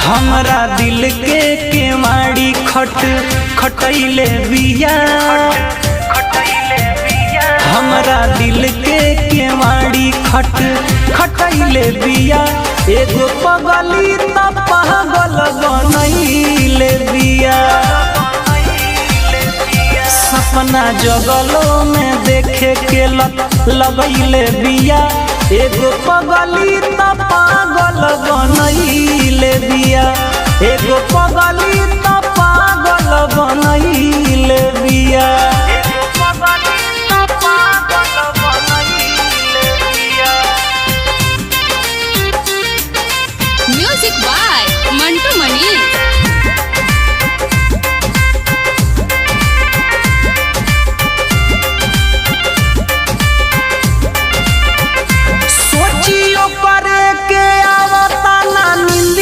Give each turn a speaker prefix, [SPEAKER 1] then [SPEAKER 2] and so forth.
[SPEAKER 1] हमरा दिल के केवाड़ी खटैले बिया। हमरा दिल के केवाड़ी खटैले बिया। एगो पगली त पागल बनैले बिया। सपना जगलो में देखे के लगैले बिया। एगो पगली त पागल बनैले बिया। एगो पगली त पागल बनैले बिया।
[SPEAKER 2] Music by Mantu Mani.